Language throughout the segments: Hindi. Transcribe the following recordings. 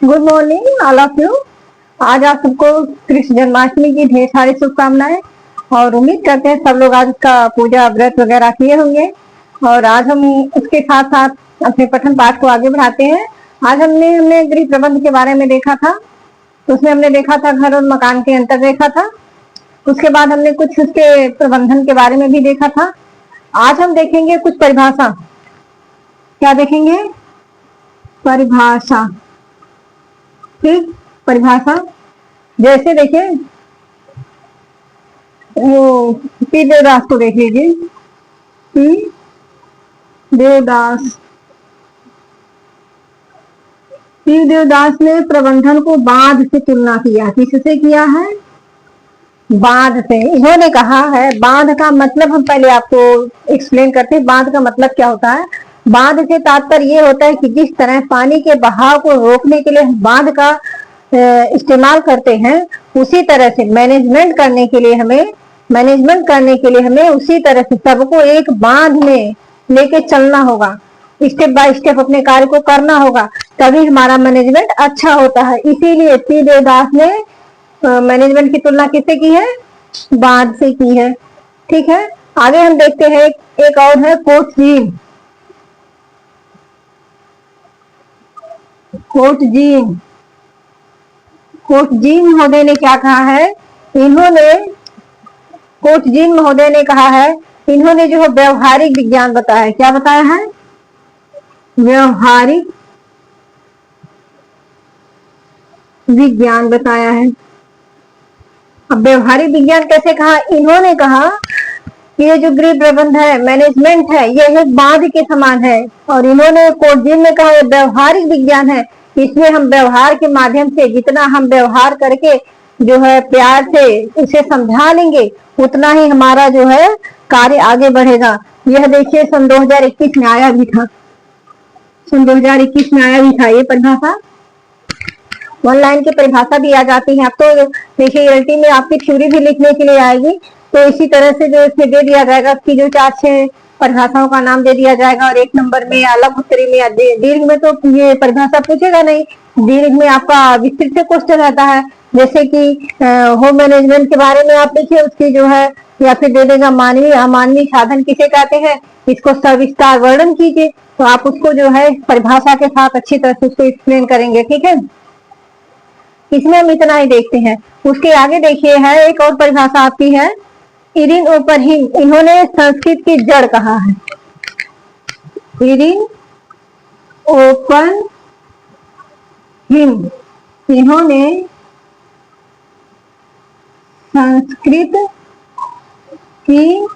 Good morning all of you. आज आप सबको कृष्ण जन्माष्टमी की ढेर सारी शुभकामनाएं और उम्मीद करते हैं सब लोग आज का पूजा व्रत वगैरह किए होंगे। और आज हम उसके साथ साथ अपने पठन पाठ को आगे बढ़ाते हैं। आज हमने गृह प्रबंध के बारे में देखा था। तो उसमें हमने देखा था घर और मकान के अंतर देखा था। उसके बाद हमने कुछ उसके प्रबंधन के बारे में भी देखा था। आज हम देखेंगे कुछ परिभाषा। क्या देखेंगे? परिभाषा। ठीक, परिभाषा जैसे देखिए वो पी देवदास को देख लीजिए। पी देवदास पी देवदास ने प्रबंधन को बांध से तुलना किया। किससे किया है? बांध से। इन्होंने कहा है बांध का मतलब हम पहले आपको एक्सप्लेन करते हैं। बांध का मतलब क्या होता है? बांध से तात्पर्य ये होता है कि जिस तरह पानी के बहाव को रोकने के लिए बांध का इस्तेमाल करते हैं, उसी तरह से मैनेजमेंट करने के लिए हमें उसी तरह से सबको एक बांध में लेके चलना होगा। स्टेप बाय स्टेप अपने कार्य को करना होगा, तभी हमारा मैनेजमेंट अच्छा होता है। इसीलिए पी देवदास ने मैनेजमेंट की तुलना किससे की है? बांध से की है। ठीक है, आगे हम देखते हैं एक और है कोटजीन। कोटजीन महोदय ने क्या कहा है? कोटजीन महोदय ने कहा है, इन्होंने जो व्यवहारिक विज्ञान बताया है। क्या बताया है? व्यवहारिक विज्ञान बताया है। अब व्यवहारिक विज्ञान कैसे कहा? इन्होंने कहा कि ये जो गृह प्रबंध है, मैनेजमेंट है, यह एक बांध के समान है। और इन्होंने कोटजीन ने कहा यह व्यवहारिक विज्ञान है। इसमें हम व्यवहार के माध्यम से जितना हम व्यवहार करके जो है प्यार से उसे समझा लेंगे, उतना ही हमारा जो है कार्य आगे बढ़ेगा। यह देखिए सन 2021 में आया भी था। ये परिभाषा ऑनलाइन की परिभाषा भी आ जाती है। अब तो देखिए एलटी में आपकी थ्योरी भी लिखने के लिए आएगी, तो इसी तरह से जो इसमें दे दिया जाएगा कि जो 4-6 परिभाषाओं का नाम दे दिया जाएगा। और एक नंबर में अलग उत्तरी में या दीर्घ में तो ये परिभाषा पूछेगा नहीं। दीर्घ में आपका विस्तृत से क्वेश्चन रहता है, जैसे कि होम मैनेजमेंट के बारे में आप लिखिए, उसकी जो है या फिर दे देगा मानवीय अमानवीय साधन किसे कहते हैं, इसको सविस्तार वर्णन कीजिए। तो आप उसको जो है परिभाषा के साथ अच्छी तरह से उसको एक्सप्लेन करेंगे। ठीक है, इसमें हम इतना ही देखते हैं। उसके आगे देखिए है एक और परिभाषा आती है इरिन ओपनहीम। इन्होंने संस्कृत की जड़ कहा है। इरिन ओपनहीम इन्होंने संस्कृत की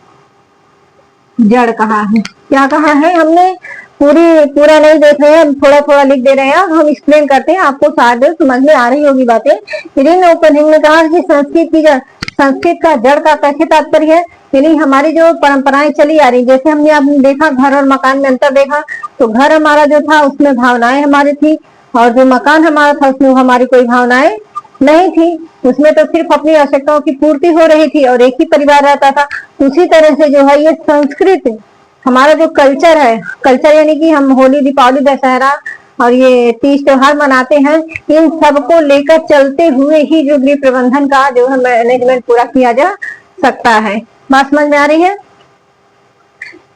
जड़ कहा है। क्या कहा है? हमने पूरा नहीं देख रहे हैं, हम थोड़ा थोड़ा लिख दे रहे हैं। हम एक्सप्लेन करते हैं, आपको शायद समझ में आ रही होगी बातें। इरिन ओपनहीम ने कहा कि संस्कृत का जड़ का कैसे तात्पर्य है, यानी हमारी जो परंपराएं चली आ रही, जैसे हमने आपने देखा घर और मकान में अंतर देखा, तो घर हमारा जो था उसमें भावनाएं हमारी थी, और जो मकान हमारा था उसमें हमारी कोई भावनाएं नहीं थी। उसमें तो सिर्फ अपनी आवश्यकताओं की पूर्ति हो रही थी और एक ही परिवार रहता था। उसी तरह से जो है ये संस्कृत हमारा जो कल्चर है, कल्चर यानी कि हम होली, दीपावली, दशहरा और ये तीज त्योहार मनाते हैं, इन सबको लेकर चलते हुए ही जो गृह प्रबंधन का जो है मैनेजमेंट पूरा किया जा सकता है। बात समझ में आ रही है?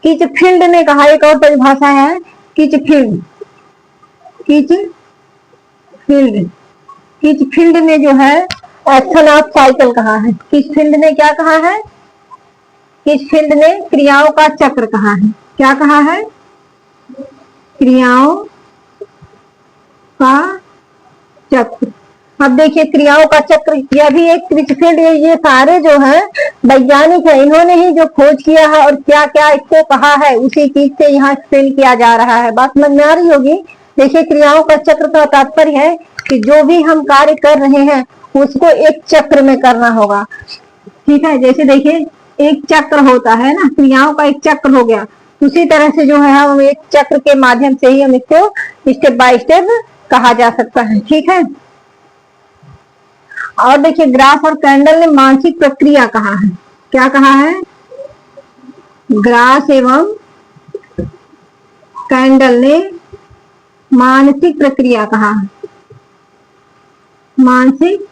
किचफील्ड ने कहा, एक और परिभाषा है किचफील्ड ने जो है एक्शन ऑफ साइकिल कहा है। किचफील्ड ने क्या कहा है? किचफील्ड ने क्रियाओं का चक्र कहा है। क्या कहा है? क्रियाओं का चक्र। अब देखिए क्रियाओं का चक्र, यह भी एक किचफील्ड, ये सारे जो है वैज्ञानिक है, इन्होंने ही जो खोज किया है और क्या क्या इसको कहा है उसी चीज से यहाँ एक्सप्लेन किया जा रहा है। बात समझ में आ रही होगी। देखिए क्रियाओं का चक्र का तात्पर्य है कि जो भी हम कार्य कर रहे हैं उसको एक चक्र में करना होगा। ठीक है, जैसे देखिए एक चक्र होता है ना, क्रियाओं का एक चक्र हो गया, उसी तरह से जो है हम एक चक्र के माध्यम से ही हम इसको स्टेप बाय स्टेप कहा जा सकता है। ठीक है, और देखिए ग्राफ और कैंडल ने मानसिक प्रक्रिया कहा है। क्या कहा है? ग्रास एवं कैंडल ने मानसिक प्रक्रिया कहा है। मानसिक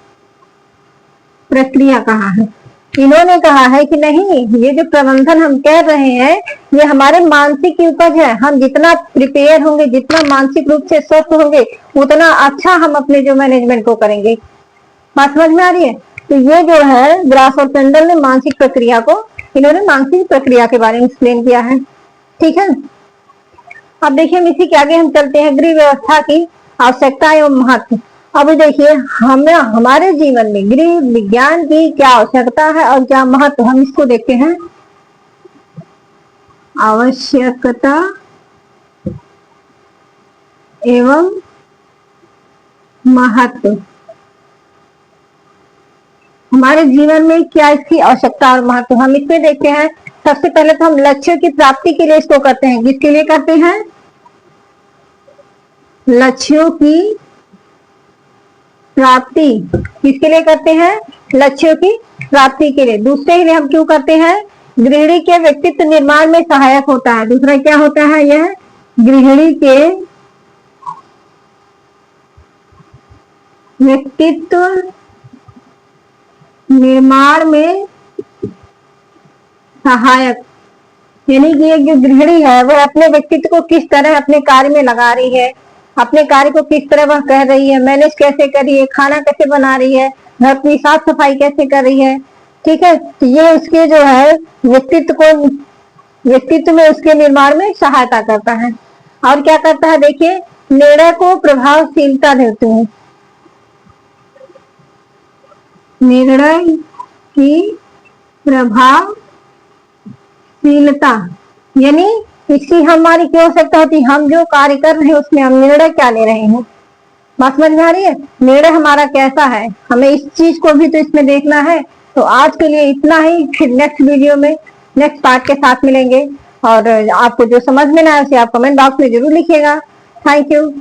प्रक्रिया कहा है। इन्होंने कहा है कि नहीं, ये जो प्रबंधन हम कर रहे हैं ये हमारे मानसिक की उपज है। हम जितना प्रिपेयर होंगे, जितना मानसिक रूप से स्वस्थ होंगे, उतना अच्छा हम अपने जो मैनेजमेंट को करेंगे। बात समझ में आ रही है? तो ये जो है ग्रास और पेंडल ने मानसिक प्रक्रिया को, इन्होंने मानसिक प्रक्रिया के बारे में एक्सप्लेन किया है। ठीक है, अब देखिए हम इसी के आगे हम चलते हैं, गृह व्यवस्था की आवश्यकता एवं महत्व। अब देखिए हमें हमारे जीवन में गृह विज्ञान की क्या आवश्यकता है और क्या महत्व, हम इसको देखते हैं। आवश्यकता एवं महत्व, हमारे जीवन में क्या इसकी आवश्यकता और महत्व, हम इसमें देखते हैं। सबसे पहले तो हम लक्ष्यों की प्राप्ति के लिए इसको करते हैं। किसके लिए करते हैं? लक्ष्यों की प्राप्ति। किसके लिए करते हैं? लक्ष्यों की प्राप्ति के लिए। दूसरे के लिए हम क्यों करते हैं? गृहिणी के व्यक्तित्व निर्माण में सहायक होता है। दूसरा क्या होता है? यह गृहिणी के व्यक्तित्व निर्माण में सहायक, यानी कि एक जो गृहिणी है वह अपने व्यक्तित्व को किस तरह अपने कार्य में लगा रही है, अपने कार्य को किस तरह वह कर रही है, मैनेज कैसे कर रही है, खाना कैसे बना रही है, घर अपनी साफ सफाई कैसे कर रही है। ठीक है, तो ये उसके जो है व्यक्तित्व में उसके निर्माण में सहायता करता है। और क्या करता है? देखिए, निर्णय को प्रभावशीलता देते हैं। निर्णय की प्रभावशीलता, यानी इसकी हमारी क्या आवश्यकता होती है? हम जो कार्य कर रहे हैं उसमें हम निर्णय क्या ले रहे हैं। बात समझ में आ रही है? निर्णय हमारा कैसा है, हमें इस चीज को भी तो इसमें देखना है। तो आज के लिए इतना ही, फिर नेक्स्ट वीडियो में नेक्स्ट पार्ट के साथ मिलेंगे। और आपको जो समझ में ना आए उसे आप कमेंट बॉक्स में जरूर लिखिएगा। Thank you.